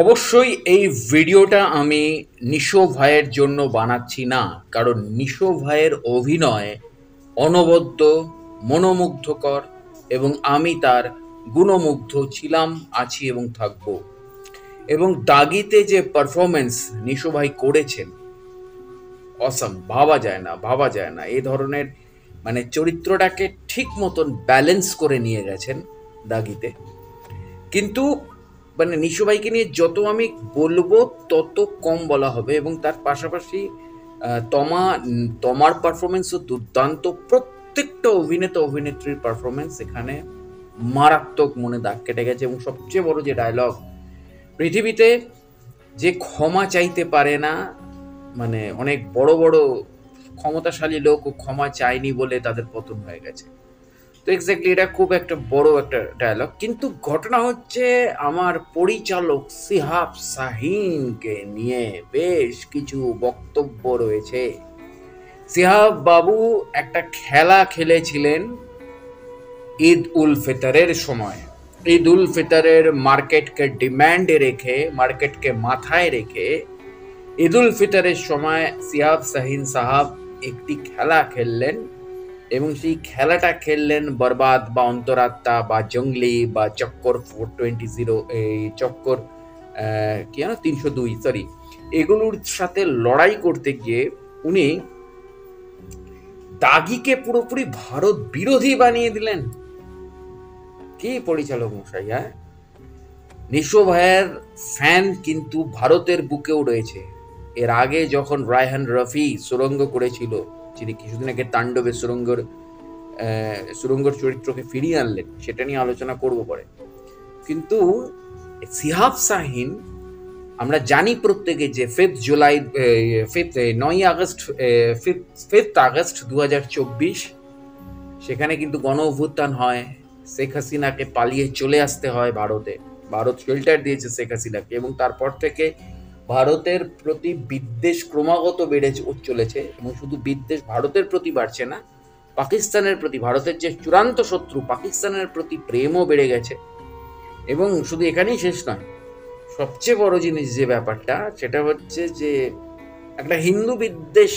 অবশ্যই এই ভিডিওটা আমি নিশো ভাইয়ের জন্য বানাচ্ছি না, কারণ নিশো ভাইয়ের অভিনয় অনবদ্য, মনোমুগ্ধকর, এবং আমি তার গুণমুগ্ধ ছিলাম, আছি এবং থাকব। এবং দাগিতে যে পারফরমেন্স নিশো ভাই করেছেন, অসম, ভাবা যায় না এই ধরনের, মানে চরিত্রটাকে ঠিক মতন ব্যালেন্স করে নিয়ে গেছেন দাগিতে। কিন্তু মানে নিশো ভাইকে নিয়ে যত আমি বলবো তত কম বলা হবে, এবং তার পাশাপাশি তমার পারফরমেন্সও দুর্দান্ত। প্রত্যেকটা অভিনেতা অভিনেত্রীর পারফরমেন্স এখানে মারাত্মক, মনে দাগ কেটে গেছে। এবং সবচেয়ে বড় যে ডায়লগ, পৃথিবীতে যে ক্ষমা চাইতে পারে না, মানে অনেক বড় বড় ক্ষমতাশালী লোক ক্ষমা চায়নি বলে তাদের পতন হয়ে গেছে। তো এক্স্যাক্টলি এটা খুব একটা বড় একটা ডায়লগ। কিন্তু ঘটনা হচ্ছে, আমার পরিচালক সিহাব শাহীনকে নিয়ে বেশ কিছু বক্তব্য রয়েছে। সিহাব বাবু একটা খেলা খেলেছিলেন ঈদ উল ফিতরের সময়। ঈদ উল ফিতরের মার্কেটকে ডিম্যান্ডে রেখে, মার্কেটকে মাথায় রেখে ঈদ উল ফিতরের সময় সিহাব শাহীন সাহাব একটি খেলা খেললেন, এবং সেই খেলাটা খেললেন বরবাদ বা অন্তরাত্মা বা জঙ্গলি বা চক্কর 420, এই চক্কর কি না 302, সরি, এগুলোর সাথে লড়াই করতে গিয়ে উনি দাগিকে পুরোপুরি ভারত বিরোধী বানিয়ে দিলেন। কি পরিচালক মশাই! হ্যাঁ, নিশো ভাইয়ের ফ্যান কিন্তু ভারতের বুকেও রয়েছে। এর আগে যখন রায়হান রফি সুরঙ্গ করেছিল, যিনি কিছুদিন আগে তাণ্ডবে সুরঙ্গর চরিত্রকে ফিরিয়ে আনলেন, সেটা নিয়ে আলোচনা করব পরে। কিন্তু সিহাব শাহীন, আমরা জানি প্রত্যেকে যে 5 আগস্ট 2024 সেখানে কিন্তু গণ অভ্যুত্থান হয়। শেখ হাসিনাকে পালিয়ে চলে আসতে হয় ভারতে। ভারত শেল্টার দিয়েছে শেখ হাসিনাকে, এবং তারপর থেকে ভারতের প্রতি বিদ্বেষ ক্রমাগত বেড়ে চলেছে। এবং শুধু বিদ্বেষ ভারতের প্রতি বাড়ছে না, পাকিস্তানের প্রতি, ভারতের যে চূড়ান্ত শত্রু পাকিস্তানের প্রতি প্রেমও বেড়ে গেছে। এবং শুধু এখানেই শেষ নয়, সবচেয়ে বড় জিনিস যে ব্যাপারটা, সেটা হচ্ছে যে একটা হিন্দু বিদ্বেষ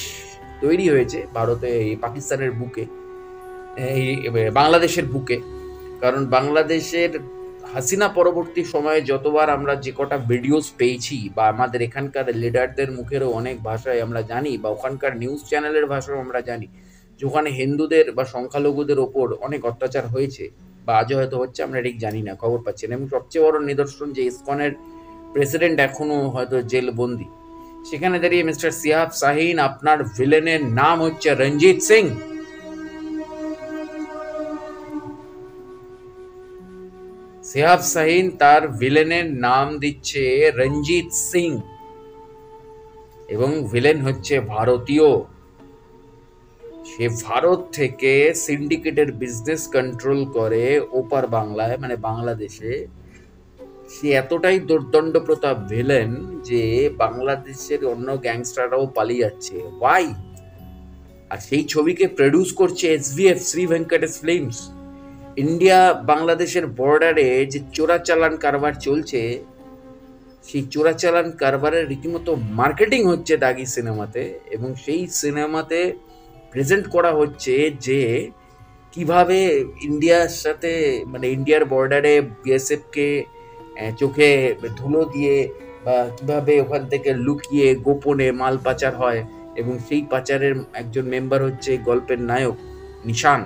তৈরি হয়েছে ভারতে, এই পাকিস্তানের বুকে, এই বাংলাদেশের বুকে। কারণ বাংলাদেশের হাসিনা পরবর্তী সময়ে যতবার আমরা যে কটা ভিডিওস পেয়েছি, বা আমাদের এখানকার লিডারদের মুখেরও অনেক ভাষায় আমরা জানি, বা ওখানকার নিউজ চ্যানেলের ভাষাও আমরা জানি যে ওখানে হিন্দুদের বা সংখ্যালঘুদের ওপর অনেক অত্যাচার হয়েছে, বা আজও হয়তো হচ্ছে, আমরা ঠিক জানি না, খবর পাচ্ছি না। এবং সবচেয়ে বড় নিদর্শন যে ইসকনের প্রেসিডেন্ট এখনো হয়তো জেলবন্দি। সেখানে দাঁড়িয়ে মিস্টার সিহাব শাহীন, আপনার ভিলেনের নাম হচ্ছে রঞ্জিত সিং। সিহাব শাহীন তার ভিলেনের নাম দিচ্ছে রঞ্জিত সিং, এবং ভিলেন হচ্ছে ভারতীয়। সে ভারত থেকে সিন্ডিকেটের বিজনেস কন্ট্রোল করে ওপার বাংলায়, মানে বাংলাদেশে। সে এতটাই দুর্দণ্ড প্রতাপ ভিলেন যে বাংলাদেশের অন্য গ্যাংস্টাররাও পালিয়ে যাচ্ছে। ওয়াই? আর সেই ছবিকে প্রডিউস করছে SVF, Shri Venkatesh films. India বাংলাদেশের বর্ডারে যে চোরাচালান কারবার চলছে, সেই চোরাচালান কারবারের রীতিমতো মার্কেটিং হচ্ছে দাগি সিনেমাতে। এবং সেই সিনেমাতে প্রেজেন্ট করা হচ্ছে যে কিভাবে ইন্ডিয়ার সাথে, মানে ইন্ডিয়ার বর্ডারে বিএসএফকে চোখে ধুলো দিয়ে, বা কিভাবে ওখান থেকে লুকিয়ে গোপনে মাল পাচার হয়। এবং সেই পাচারের একজন মেম্বার হচ্ছে গল্পের নায়ক নিশান।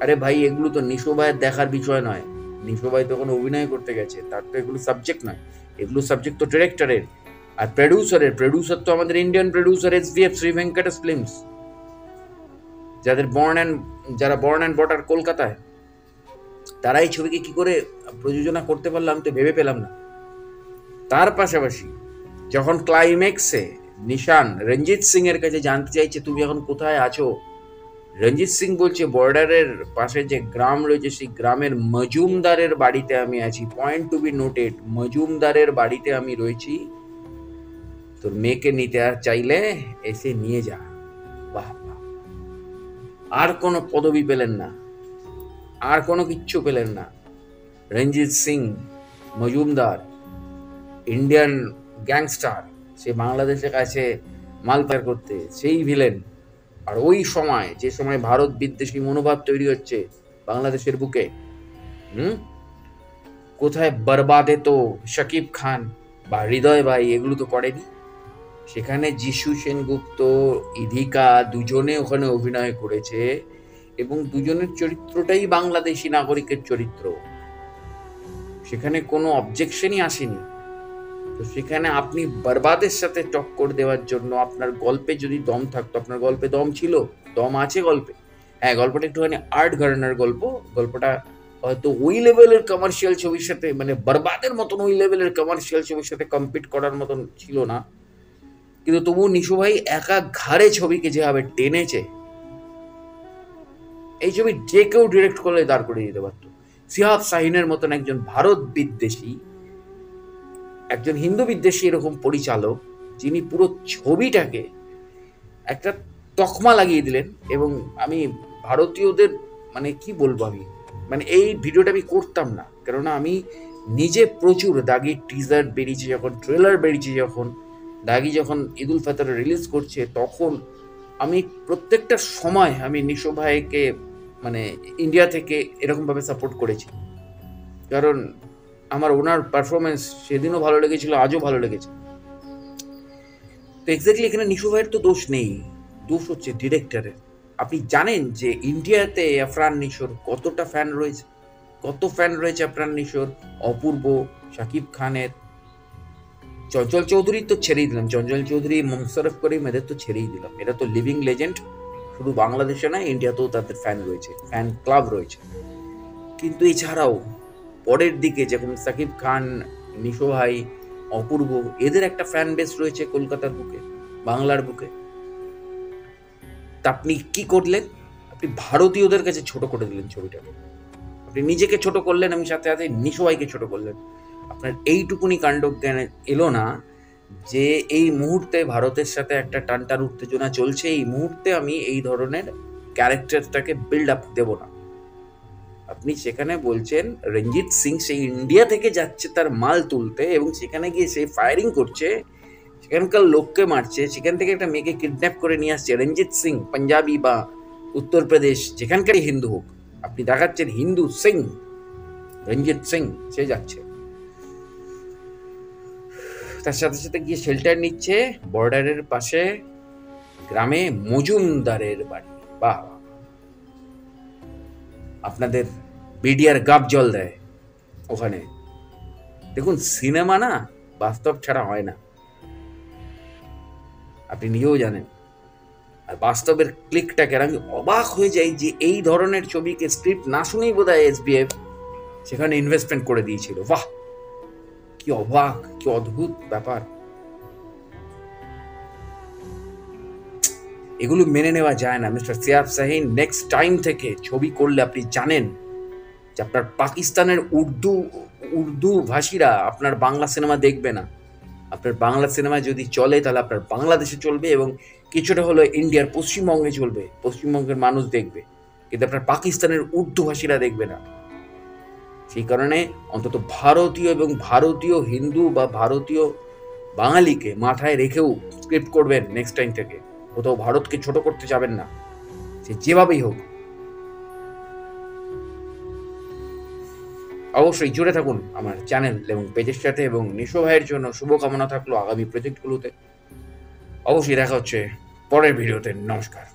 আরে ভাই, এগুলো তো নিশো ভাইয়ের দেখার বিষয় নয়। নিশো ভাই তো কোনো অভিনয় করতে গেছে, তার তো এগুলো সাবজেক্ট নয়। এগুলো সাবজেক্ট তো ডিরেক্টরের আর প্রডিউসারের। প্রডিউসার তো আমাদের Indian producer SVF, Shri Venkatesh films, যারা বর্ন অ্যান্ড বটার কলকাতায়। তারা এই ছবিকে কি করে প্রযোজনা করতে পারলাম তো ভেবে পেলাম না। তার পাশাপাশি যখন ক্লাইম্যাক্সে নিশান রঞ্জিত সিং এর কাছে জানতে চাইছে তুমি এখন কোথায় আছো, রঞ্জিত সিং বলছে বর্ডারের পাশে যে গ্রাম রয়েছে সেই গ্রামের মজুমদারের বাড়িতে আমি আছি। পয়েন্ট টু বি নোটেড, মজুমদারের বাড়িতে আমি রয়েছি, তোর মেয়েকে নিতে চাইলে এসে নিয়ে যা। বাহ বাহ! আর কোনো পদবি পেলেন না, আর কোনো কিচ্ছু পেলেন না। রঞ্জিত সিং মজুমদার ইন্ডিয়ান গ্যাংস্টার, সে বাংলাদেশের কাছে মাল পার করতে, সেই ভিলেন। আর ওই সময়, যে সময় ভারত বিদ্বেষী মনোভাব তৈরি হচ্ছে বাংলাদেশের বুকে, হুম, কোথায় বরবাদে তো শাকিব খান বা হৃদয় ভাই এগুলো তো করেনি। সেখানে যিশু সেনগুপ্ত, ইধিকা দুজনে ওখানে অভিনয় করেছে, এবং দুজনের চরিত্রটাই বাংলাদেশি নাগরিকের চরিত্র। সেখানে কোনো অবজেকশনই আসেনি। তো সেখানে আপনি বরবাদের সাথে টক্কর দেওয়ার জন্য, আপনার গল্পে যদি দম থাকতো, আপনার গল্পে দম ছিল, দম আছে গল্পে, হ্যাঁ গল্পটা একটুখানি আর্ট ঘরানার গল্প, গল্পটা হয়তো ওই লেভেলের কমার্শিয়াল ছবির সাথে, মানে বরবাদের মতন ওই লেভেলের কমার্শিয়াল ছবির সাথে কম্পিট করার মতন ছিল না, কিন্তু তবুও নিশু ভাই একা ঘাড়ে ছবিকে যেভাবে টেনেছে, এই ছবি যে কেউ ডিরেক্ট করলে দাঁড় করে দিতে পারত। সিহাব শাহিনের মতন একজন ভারত বিদ্বেষী, একজন হিন্দু বিদ্বেষী এরকম পরিচালক, যিনি পুরো ছবিটাকে একটা তকমা লাগিয়ে দিলেন। এবং আমি ভারতীয়দের, মানে কি বলবো, আমি মানে এই ভিডিওটা আমি করতাম না, কেননা আমি নিজে প্রচুর দাগি টিজার বেরিয়েছে যখন, ট্রেলার বেরিয়েছে যখন, দাগি যখন ঈদ উল ফিতর রিলিজ করছে, তখন আমি প্রত্যেকটা সময় আমি নিশো ভাইকে মানে ইন্ডিয়া থেকে এরকমভাবে সাপোর্ট করেছি। কারণ আমার ওনার পারফরমেন্স সেদিনও ভালো লেগেছিল, আজও ভালো লেগেছে। তো এক্স্যাক্টলি এখানে নিশো ভাইয়ের তো দোষ নেই, দোষ হচ্ছে ডিরেক্টরের। আপনি জানেন যে ইন্ডিয়াতে আফরান নিশোর কতটা ফ্যান রয়েছে, কত ফ্যান রয়েছে আফরান নিশোর, অপূর্ব, শাকিব খানের, চঞ্চল চৌধুরী তো ছেড়েই দিলাম, চঞ্চল চৌধুরী, মোশাররফ করিম, এদের তো ছেড়েই দিলাম, এরা তো লিভিং লেজেন্ড। শুধু বাংলাদেশে নয়, ইন্ডিয়াতেও তাদের ফ্যান রয়েছে, ফ্যান ক্লাব রয়েছে। কিন্তু এছাড়াও পরের দিকে যেমন সাকিব খান, নিশো ভাই, অপূর্ব, এদের একটা ফ্যান বেস রয়েছে কলকাতার বুকে, বাংলার বুকে। তা আপনি কি করলেন? আপনি ভারতীয়দের কাছে ছোট করে দিলেন ছবিটাকে, আপনি নিজেকে ছোট করলেন, আমি সাথে সাথে নিশো ভাইকে ছোট করলেন। আপনার এইটুকুনি কাণ্ড জ্ঞান এলো না যে এই মুহূর্তে ভারতের সাথে একটা টানটান উত্তেজনা চলছে, এই মুহূর্তে আমি এই ধরনের ক্যারেক্টারটাকে বিল্ড আপ দেব না। আপনি সেখানে বলছেন রঞ্জিত সিং সেই ইন্ডিয়া থেকে যাচ্ছে তার মাল তুলতে, এবং সেখানে গিয়ে সে ফায়ারিং করছে, সেখানকার লোককে মারছে, সেখান থেকে একটা মেয়েকে কিডন্যাপ করে নিয়ে আসছে। রঞ্জিত সিং পাঞ্জাবি বা উত্তরপ্রদেশ যেখানকারই হিন্দু হোক, আপনি দেখাচ্ছেন হিন্দু সিং, রঞ্জিত সিং, সে যাচ্ছে, তার সাথে সাথে গিয়ে শেল্টার নিচ্ছে বর্ডারের পাশে গ্রামে মজুমদারের বাড়ি। বাহ, আপনাদের বিডিআর গাব জল দেয় ওখানে। দেখুন, সিনেমা না বাস্তব ছাড়া হয় না, আপনি নিজেও জানেন। আর বাস্তবের ক্লিকটাকে আমি অবাক হয়ে যাই যে এই ধরনের ছবিকে স্ক্রিপ্ট না শুনেই বোধহয় এসবিএফ সেখানে ইনভেস্টমেন্ট করে দিয়েছিল। বাহ, কি অবাক, কি অদ্ভুত ব্যাপার। এগুলো মেনে নেওয়া যায় না মিস্টার সিয়াব শাহিন। নেক্সট টাইম থেকে ছবি করলে আপনি জানেন যে আপনার পাকিস্তানের উর্দু ভাষীরা আপনার বাংলা সিনেমা দেখবে না। আপনার বাংলা সিনেমা যদি চলে তাহলে আপনার বাংলাদেশে চলবে, এবং কিছুটা হলো ইন্ডিয়ার পশ্চিমবঙ্গে চলবে, পশ্চিমবঙ্গের মানুষ দেখবে, কিন্তু আপনার পাকিস্তানের উর্দু ভাষীরা দেখবে না। সেই কারণে অন্তত ভারতীয় এবং ভারতীয় হিন্দু বা ভারতীয় বাঙালিকে মাথায় রেখেও স্ক্রিপ্ট করবেন নেক্সট টাইম থেকে। কোথাও ভারতকে ছোট করতে যাবেন না, সে যেভাবেই হোক। অবশ্যই জুড়ে থাকুন আমার চ্যানেল এবং পেজের সাথে, এবং নিশো ভাইয়ের জন্য শুভকামনা থাকলো আগামী প্রজেক্টগুলোতে। অবশ্যই দেখা হচ্ছে পরের ভিডিওতে। নমস্কার।